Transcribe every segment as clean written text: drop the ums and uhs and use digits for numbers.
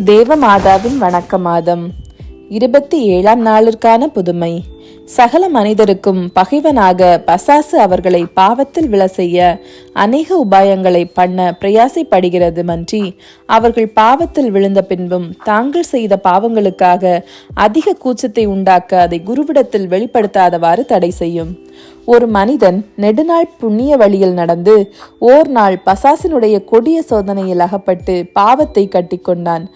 தேவமாதாவின் வணக்க மாதம் 27ஆம் நாளிற்கான புதுமை. சகல மனிதருக்கும் பகைவனாக பசாசு அவர்களை பாவத்தில் விழ செய்ய அநேக உபாயங்களை பண்ண பிரயாசைப்படுகிறது மன்றி, அவர்கள் பாவத்தில் விழுந்த பின்பும் தாங்கள் செய்த பாவங்களுக்காக அதிக கூச்சத்தை உண்டாக்க அதை குருவிடத்தில் வெளிப்படுத்தாதவாறு தடை செய்யும். ஒரு மனிதன் நெடுநாள் புண்ணிய வழியில் நடந்து ஓர் நாள் பசாசினுடைய கொடிய சோதனையில் அகப்பட்டு பாவத்தை கட்டிக்கொண்டான்.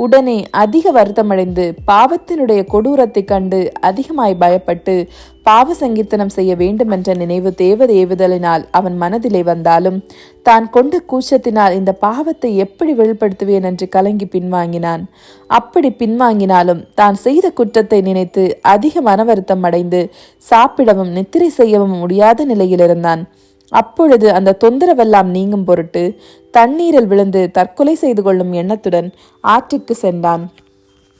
உடனே அதிக வருத்தமடைந்து பாவத்தினுடைய கொடூரத்தை கண்டு அதிகமாய் பயப்பட்டு பாவ சங்கீர்த்தனம் செய்ய வேண்டுமென்ற நினைவு தேவ ஏவுதலினால் அவன் மனதிலே வந்தாலும் தான் கொண்ட கூச்சத்தினால் இந்த பாவத்தை எப்படி வெளிப்படுத்துவேன் என்று கலங்கி பின்வாங்கினான். அப்படி பின்வாங்கினாலும் தான் செய்த குற்றத்தை நினைத்து அதிக மன வருத்தம் அடைந்து சாப்பிடவும் நித்திரை செய்யவும் முடியாத நிலையில் இருந்தான். அப்பொழுது அந்த தொந்தரவெல்லாம் நீங்கும் பொருட்டு தண்ணீரில் விழுந்து தற்கொலை செய்து கொள்ளும் எண்ணத்துடன் ஆற்றுக்கு சென்றான்.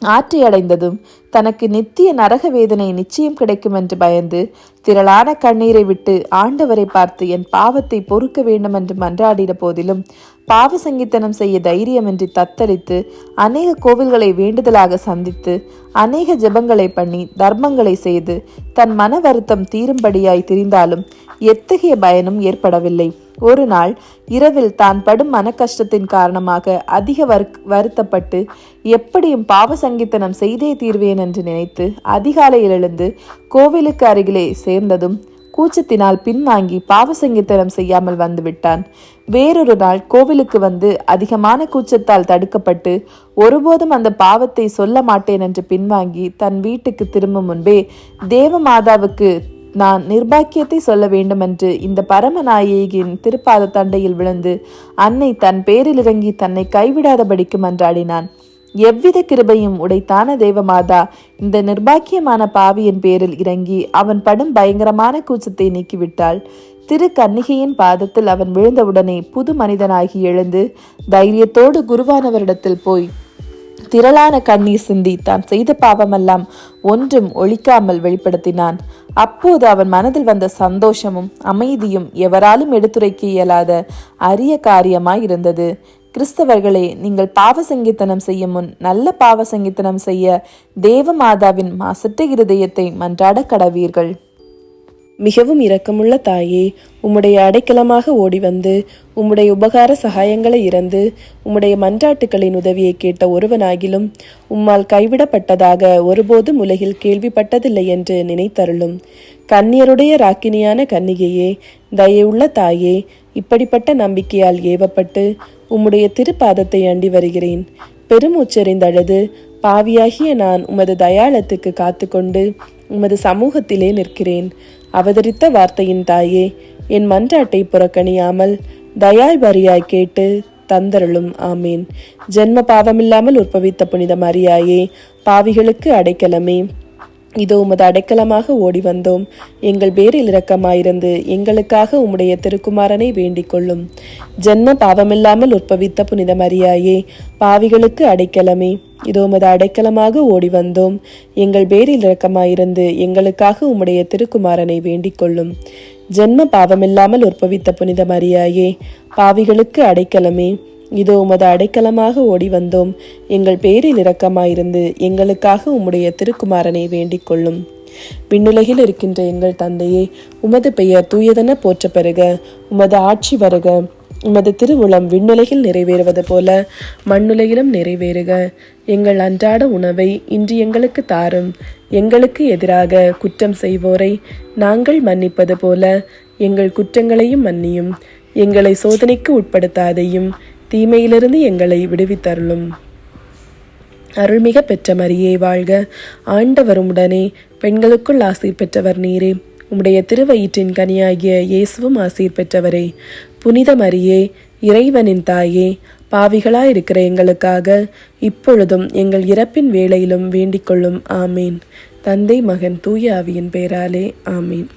ஆற்றை அடைந்ததும் தனக்கு நித்திய நரக வேதனை நிச்சயம் கிடைக்கும் என்று பயந்து திரளான கண்ணீரை விட்டு ஆண்டவரை பார்த்து என் பாவத்தை பொறுக்க வேண்டும் என்று மன்றாடின போதிலும் பாவ சங்கீர்த்தனம் செய்ய தைரியமின்றி தத்தளித்து அநேக கோவில்களை வேண்டுதலாக சந்தித்து அநேக ஜெபங்களை பண்ணி தர்மங்களை செய்து தன் மன வருத்தம் தீரும்படியாய் திரிந்தாலும் எத்தகைய பயனும் ஏற்படவில்லை. ஒரு நாள் இரவில் தான் படும் மன கஷ்டத்தின் காரணமாக அதிக வருத்தப்பட்டு எப்படியும் பாவ சங்கீர்த்தனம் செய்தே தீர்வேன் என்று நினைத்து அதிகாலையில் எழுந்து கோவிலுக்கு அருகிலே சேர்ந்ததும் கூச்சத்தினால் பின்வாங்கி பாவ சங்கீர்த்தனம் செய்யாமல் வந்து விட்டான். வேறொரு நாள் கோவிலுக்கு வந்து அதிகமான கூச்சத்தால் தடுக்கப்பட்டு ஒருபோதும் அந்த பாவத்தை சொல்ல மாட்டேன் என்று பின்வாங்கி தன் வீட்டுக்கு திரும்பும் முன்பே தேவமாதாவுக்கு நான் நிர்பாக்கியத்தை சொல்ல வேண்டுமென்று இந்த பரமநாயகியின் திருப்பாத தண்டையில் விழுந்து அன்னை தன் பேரில் இறங்கி தன்னை கைவிடாதபடிக்கு மன்றாடினான். எவ்வித கிருபையும் உடைத்தான தேவமாதா இந்த நிர்பாக்கியமான பாவியின் பேரில் இறங்கி அவன் படும் பயங்கரமான கூச்சத்தை நீக்கிவிட்டாள். திரு கன்னிகையின் பாதத்தில் அவன் விழுந்தவுடனே புது மனிதனாகி எழுந்து தைரியத்தோடு குருவானவரிடத்தில் போய் திரளான கண்ணீர் சிந்தி தான் செய்த பாவமெல்லாம் ஒன்றும் ஒழிக்காமல் வெளிப்படுத்தினான். அப்போது அவன் மனதில் வந்த சந்தோஷமும் அமைதியும் எவராலும் எடுத்துரைக்க இயலாத அரிய காரியமாய் இருந்தது. கிறிஸ்தவர்களே, நீங்கள் பாவ சங்கீர்த்தனம் செய்யும் முன் நல்ல பாவ சங்கீர்த்தனம் செய்ய தேவமாதாவின் மாசற்ற இருதயத்தை மன்றாட கடவீர்கள். மிகவும் இரக்கமுள்ள தாயே, உம்முடைய அடைக்கலமாக ஓடி வந்து உம்முடைய உபகார சகாயங்களை இறந்து உம்முடைய மன்றாட்டுக்களின் உதவியை கேட்ட ஒருவனாகிலும் உம்மால் கைவிடப்பட்டதாக ஒருபோதும் உலகில் கேள்விப்பட்டதில்லை என்று நினைத்தருளும். கன்னியருடைய ராக்கினியான கன்னிகையே, தயவுள்ள தாயே, இப்படிப்பட்ட நம்பிக்கையால் ஏவப்பட்டு உம்முடைய திருப்பாதத்தை அண்டி வருகிறேன். பெருமூச்செறிந்தழுது பாவியாகிய நான் உமது தயாளத்துக்கு காத்துக்கொண்டு உமது சமூகத்திலே நிற்கிறேன். அவதரித்த வார்த்தையின் தாயே, என் மன்றாட்டை புறக்கணியாமல் தயாய் வரியாய் கேட்டு தந்தருளும். ஆமீன். ஜென்ம பாவமில்லாமல் உற்பவித்த புனித மரியாயே, பாவிகளுக்கு அடைக்கலமே, இதோ உமது அடைக்கலமாக ஓடி வந்தோம். எங்கள் பேரில் இரக்கமாயிருந்து எங்களுக்காக உம்முடைய திருக்குமாரனை வேண்டிக் கொள்ளும். ஜென்ம பாவமில்லாமல் உற்பவித்த புனித மரியாயே, பாவிகளுக்கு அடைக்கலமே, இதோ உமது அடைக்கலமாக ஓடி வந்தோம். எங்கள் பேரில் இரக்கமாயிருந்து எங்களுக்காக உம்முடைய திருக்குமாரனை வேண்டிக் கொள்ளும். ஜென்ம பாவமில்லாமல் உற்பவித்த புனித மரியாயே, பாவிகளுக்கு அடைக்கலமே, இதோ உமது அடைக்கலமாக ஓடி வந்தோம். எங்கள் பேரில் இரக்கமாயிருந்து எங்களுக்காக உம்முடைய திருக்குமாரனை வேண்டிக் கொள்ளும். விண்ணுலகில் இருக்கின்ற எங்கள் தந்தையே, உமது பெயர் தூயதென போற்ற பெறுக. உமது ஆட்சி வருக. உமது திருவுளம் விண்ணுலகில் நிறைவேறுவது போல மண்ணுலகிலும் நிறைவேறுக. எங்கள் அன்றாட உணவை இன்று எங்களுக்கு தாரும். எங்களுக்கு எதிராக குற்றம் செய்வோரை நாங்கள் மன்னிப்பது போல எங்கள் குற்றங்களையும் மன்னியும். எங்களை சோதனைக்கு உட்படுத்தாதையும் தீமையிலிருந்து எங்களை விடுவித்தருளும். அருள்மிக பெற்ற மரியே வாழ்க. ஆண்டவர் உம்முடனே, பெண்களுக்குள் ஆசீர் பெற்றவர் நீரே. உம்முடைய திருவயிற்றின் கனியாகிய இயேசுவும் ஆசீர் பெற்றவரே. புனித மரியே, இறைவனின் தாயே, பாவிகளாயிருக்கிற எங்களுக்காக இப்பொழுதும் எங்கள் இறப்பின் வேளையிலும் வேண்டிக் கொள்ளும். ஆமீன். தந்தை, மகன், தூய ஆவியின் பெயராலே. ஆமீன்.